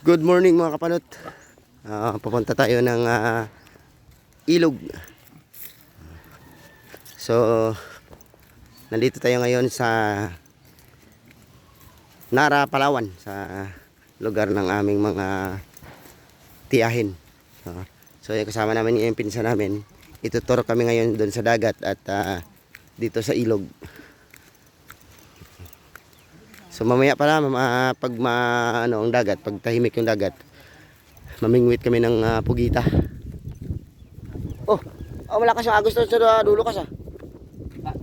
Good morning mga kapanot. Pupunta tayo ng ilog. So, nandito tayo ngayon sa Nara, Palawan, sa lugar ng aming mga tiyahin. So, kasama namin yung pinsan namin. Ituturo kami ngayon doon sa dagat at dito sa ilog. So mamaya pala pag ang dagat, pag tahimik yung dagat, mamingwit kami ng pugita. Malakas yung agos sa dulo kas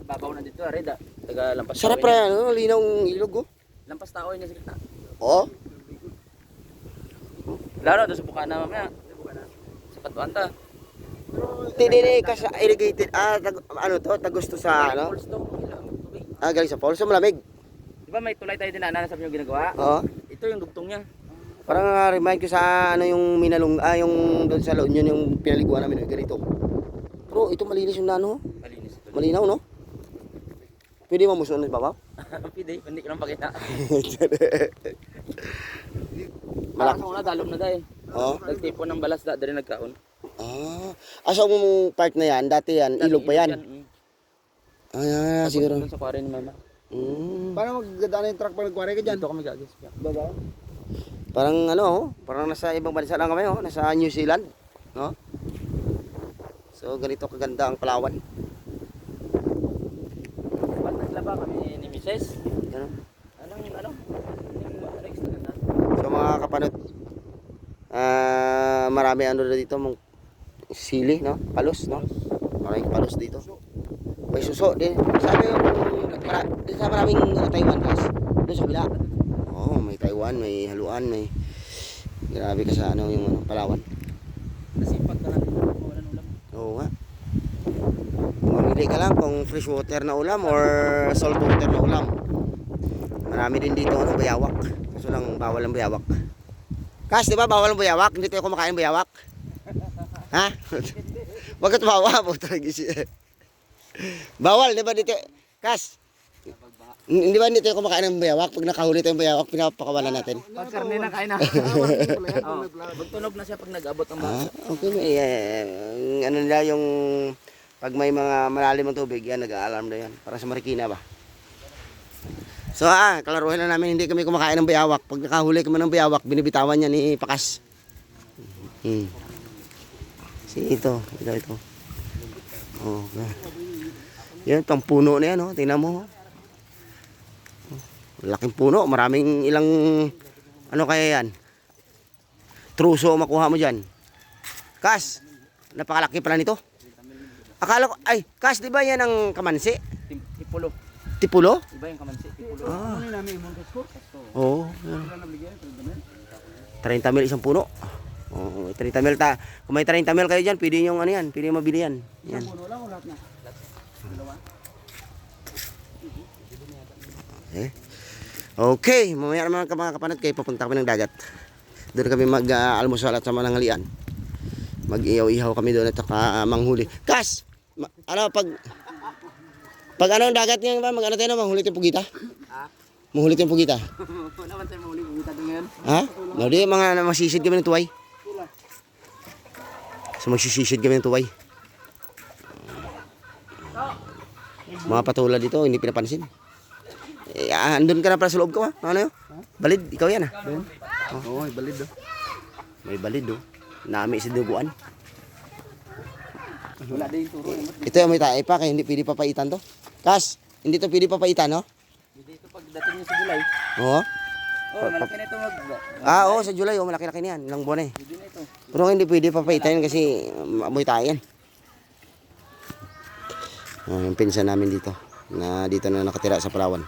Babaw na dito, Reda. Taga lampas. Sarap pa yan, linaw ng ilog Lampas tao yun sa gitna. Oo. Lalo doon sa Bukana mamaya. Sa Patuanta. Hindi kasi irrigated. Tagos to sa Falls to. galing sa falls, so malamig. Diba may tulay tayo din na sabi yung ginagawa? Oo. Ito yung dugtong niya. Parang remind ko sa yung minalong, yung doon sa La Union, yung pinaliguan namin, ganito. Pero ito malinis yung Malinis ito. malinaw, no? Pwede mo musuon sa babaw? Pwede, hindi ko lang pakita. Malak. Malakas na dalom na dahil. Oo. Nagtipo ng balas da, dari nagkaon. Asa mong part na yan, dati yan, ilog pa yan. Siguro. Doon sa quarry ni mama. Paano magdadaan yung truck pag nagkwari ka dyan? Dito kami gagis. Baba? Parang nasa ibang bansa lang kami, nasa New Zealand, no? So ganito kaganda ang Palawan. Ba't naglaba kami ni Mrs.? Ano? Anong So mga kapanot, marami dito mong sili, no? Palos, no? Maraming palos dito. May suso din. Sabi din sa maraming Taiwan guys. Doon sa bila. May Taiwan, may haluan, may grabe ka sa yung Palawan. Nasipag ka natin kung walang ulam. Oo nga. Mamili ka lang kung fresh water na ulam or salt water na ulam. Marami din dito bayawak. Kaso lang bawal ang bayawak. Kas, di ba bawal ang bayawak? Hindi tayo kumakain ng bayawak. Ha? Wag ka tumawa po talaga siya. Bawal, di ba dito? Kas, hindi ba dito kumakain ng bayawak? Pag nakahuli tayong bayawak, pinapakawalan natin. Pag karne na kain na. Magtunog na siya pag nag-abot ang baka. Okay. Ano nila yung pag may mga malalim ang tubig, yan, nag-aalarm na yan. Para sa Marikina ba? So kalaruhin na namin, hindi kami kumakain ng bayawak. Pag nakahuli kami ng bayawak, binibitawan niya ni Pakas. Ito. Yan, pang puno na yan, tingnan mo. Laking puno, maraming ilang, kaya yan? Truso makuha mo dyan. Kas, napakalaki pala nito. Akala ko, Kas, di ba yan ang kamansi? Tipulo. Tipulo? Iba yung kamansi, tipulo. Ano yung namin yung kasko? Oo. 30 mil isang puno. 30 mil kung may 30 mil kayo dyan, pwede yung pwede yung mabili yan. Yan. Puno lang o lahat na? Okay, mamaya naman mga kapanat kayo, papunta kami ng dagat. Doon kami mag-almusal at sa mananghalian. Mag-ihaw-ihaw kami doon at manghuli. Kas! Pag ang dagat niya ba, tayo manghulit yung pugita? Manghulit yung pugita? Naman tayo mahuli kung kita ngayon. Hindi, mga masisid kami ng tuway. So magsisisid kami ng tuway. Mga patula dito, hindi pinapansin. Andun ka na pala sa loob ko Ano yun? Balid, ikaw yan Oo, may balid May balid Nami sa duguan. Wala din yung turo. Ito yung may tae pa, kaya hindi pwede papaitan to. Kas, hindi to pwede papaitan, no? Hindi ito pagdating niya sa July. Oo. Malaki na ito Oo, sa July, malaki-laki na yan. Ilang buwan Hindi na ito. Pero hindi pwede papaitan kasi amoy tae yan. Yung pinsan namin dito na nakatira sa Palawan.